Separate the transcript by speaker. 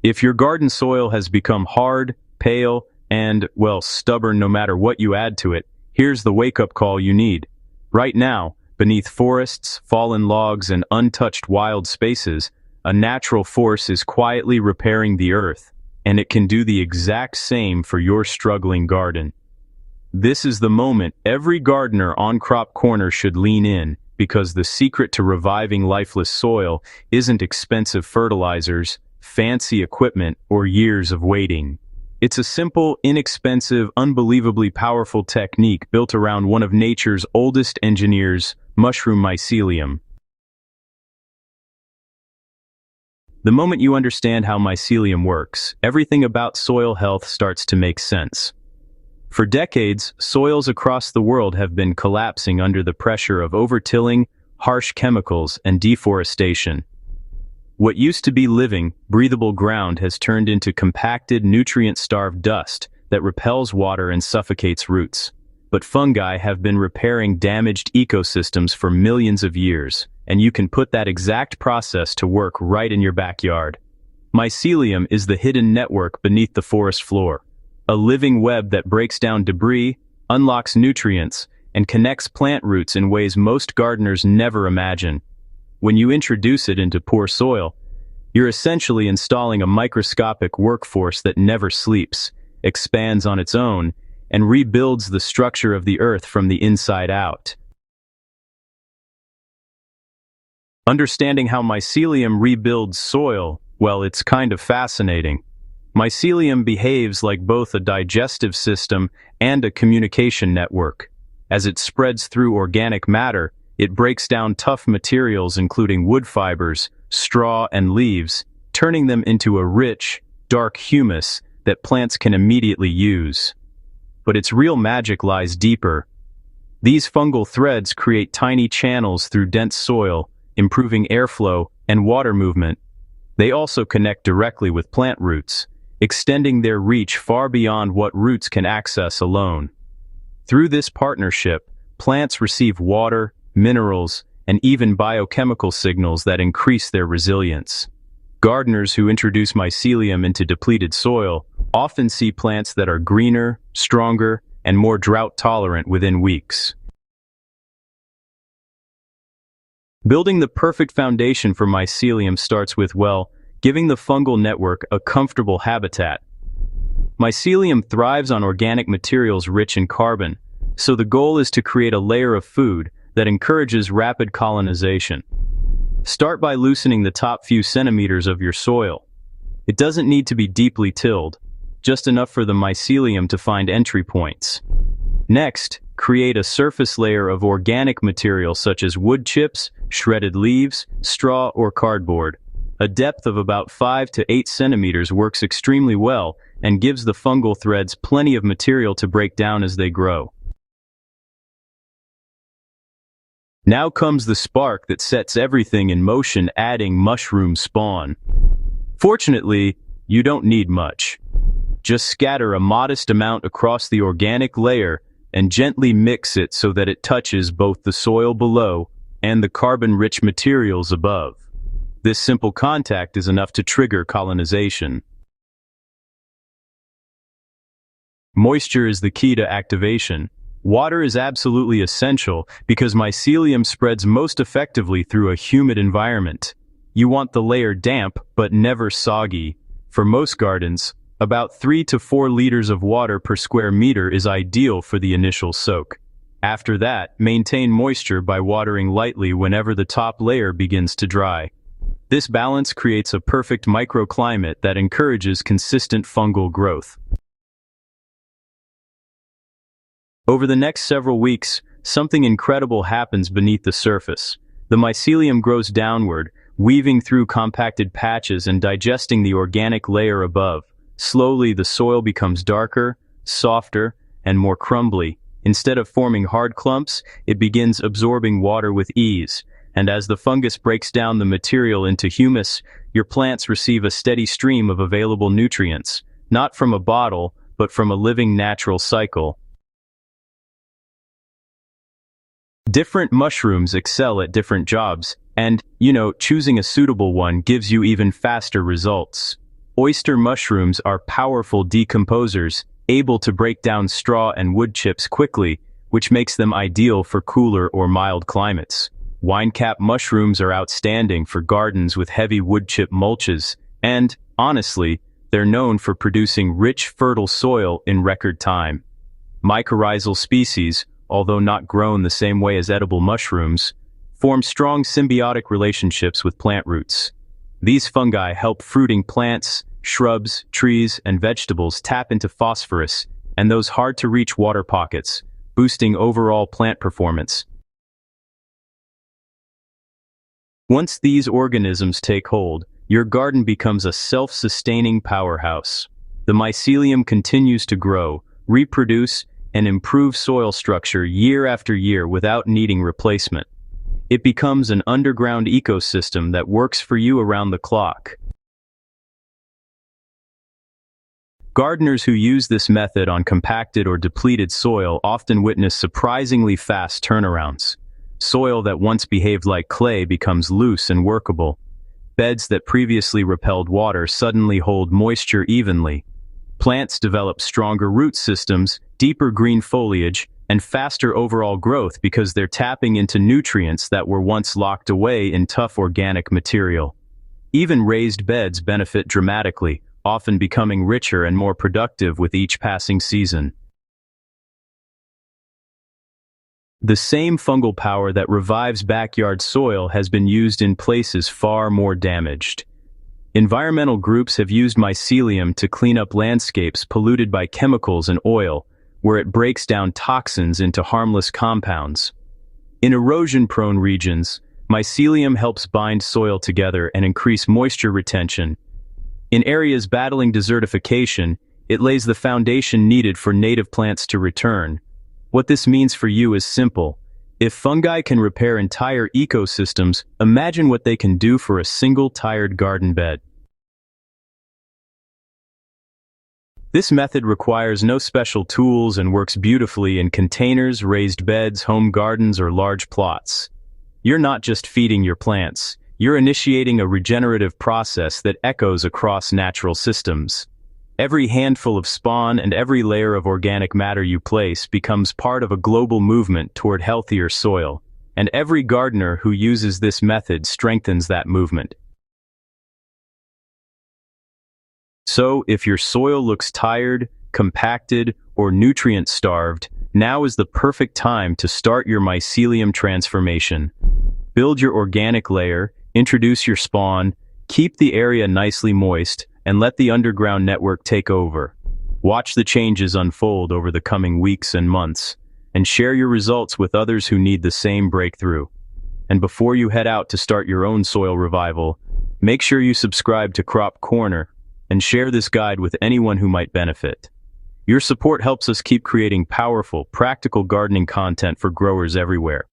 Speaker 1: If your garden soil has become hard, pale, and, well, stubborn no matter what you add to it, here's the wake-up call you need. Right now, beneath forests, fallen logs, and untouched wild spaces, a natural force is quietly repairing the earth, and it can do the exact same for your struggling garden. This is the moment every gardener on Crop Corner should lean in, because the secret to reviving lifeless soil isn't expensive fertilizers, fancy equipment, or years of waiting. It's a simple, inexpensive, unbelievably powerful technique built around one of nature's oldest engineers, mushroom mycelium. The moment you understand how mycelium works, everything about soil health starts to make sense. For decades, soils across the world have been collapsing under the pressure of overtilling, harsh chemicals, and deforestation. What used to be living, breathable ground has turned into compacted, nutrient-starved dust that repels water and suffocates roots. But fungi have been repairing damaged ecosystems for millions of years, and you can put that exact process to work right in your backyard. Mycelium is the hidden network beneath the forest floor, a living web that breaks down debris, unlocks nutrients, and connects plant roots in ways most gardeners never imagine. When you introduce it into poor soil, you're essentially installing a microscopic workforce that never sleeps, expands on its own, and rebuilds the structure of the earth from the inside out. Understanding how mycelium rebuilds soil, well, it's kind of fascinating. Mycelium behaves like both a digestive system and a communication network. As it spreads through organic matter, it breaks down tough materials including wood fibers, straw, and leaves, turning them into a rich, dark humus that plants can immediately use. But its real magic lies deeper. These fungal threads create tiny channels through dense soil, improving airflow and water movement. They also connect directly with plant roots, extending their reach far beyond what roots can access alone. Through this partnership, plants receive water, minerals, and even biochemical signals that increase their resilience. Gardeners who introduce mycelium into depleted soil often see plants that are greener, stronger, and more drought-tolerant within weeks. Building the perfect foundation for mycelium starts with, well, giving the fungal network a comfortable habitat. Mycelium thrives on organic materials rich in carbon, so the goal is to create a layer of food that encourages rapid colonization. Start by loosening the top few centimeters of your soil. It doesn't need to be deeply tilled, just enough for the mycelium to find entry points. Next, create a surface layer of organic material such as wood chips, shredded leaves, straw, or cardboard. A depth of about 5 to 8 centimeters works extremely well and gives the fungal threads plenty of material to break down as they grow. Now comes the spark that sets everything in motion, adding mushroom spawn. Fortunately, you don't need much. Just scatter a modest amount across the organic layer and gently mix it so that it touches both the soil below and the carbon-rich materials above. This simple contact is enough to trigger colonization. Moisture is the key to activation. Water is absolutely essential because mycelium spreads most effectively through a humid environment. You want the layer damp but never soggy. For most gardens, about 3 to 4 liters of water per square meter is ideal for the initial soak. After that, maintain moisture by watering lightly whenever the top layer begins to dry. This balance creates a perfect microclimate that encourages consistent fungal growth. Over the next several weeks, something incredible happens beneath the surface. The mycelium grows downward, weaving through compacted patches and digesting the organic layer above. Slowly, the soil becomes darker, softer, and more crumbly. Instead of forming hard clumps, it begins absorbing water with ease. And as the fungus breaks down the material into humus, your plants receive a steady stream of available nutrients, not from a bottle, but from a living natural cycle. Different mushrooms excel at different jobs, and, choosing a suitable one gives you even faster results. Oyster mushrooms are powerful decomposers, able to break down straw and wood chips quickly, which makes them ideal for cooler or mild climates. Winecap mushrooms are outstanding for gardens with heavy wood chip mulches, and, honestly, they're known for producing rich, fertile soil in record time. Mycorrhizal species, although not grown the same way as edible mushrooms, form strong symbiotic relationships with plant roots. These fungi help fruiting plants, shrubs, trees, and vegetables tap into phosphorus and those hard-to-reach water pockets, boosting overall plant performance. Once these organisms take hold, your garden becomes a self-sustaining powerhouse. The mycelium continues to grow, reproduce, and improve soil structure year after year without needing replacement. It becomes an underground ecosystem that works for you around the clock. Gardeners who use this method on compacted or depleted soil often witness surprisingly fast turnarounds. Soil that once behaved like clay becomes loose and workable. Beds that previously repelled water suddenly hold moisture evenly. Plants develop stronger root systems, deeper green foliage, and faster overall growth because they're tapping into nutrients that were once locked away in tough organic material. Even raised beds benefit dramatically, often becoming richer and more productive with each passing season. The same fungal power that revives backyard soil has been used in places far more damaged. Environmental groups have used mycelium to clean up landscapes polluted by chemicals and oil, where it breaks down toxins into harmless compounds. In erosion-prone regions, mycelium helps bind soil together and increase moisture retention. In areas battling desertification, it lays the foundation needed for native plants to return. What this means for you is simple. If fungi can repair entire ecosystems, imagine what they can do for a single tired garden bed. This method requires no special tools and works beautifully in containers, raised beds, home gardens, or large plots. You're not just feeding your plants, you're initiating a regenerative process that echoes across natural systems. Every handful of spawn and every layer of organic matter you place becomes part of a global movement toward healthier soil, and every gardener who uses this method strengthens that movement. So, if your soil looks tired, compacted, or nutrient-starved, now is the perfect time to start your mycelium transformation. Build your organic layer, introduce your spawn, keep the area nicely moist, and let the underground network take over. Watch the changes unfold over the coming weeks and months, and share your results with others who need the same breakthrough. And before you head out to start your own soil revival, make sure you subscribe to Crop Corner and share this guide with anyone who might benefit. Your support helps us keep creating powerful, practical gardening content for growers everywhere.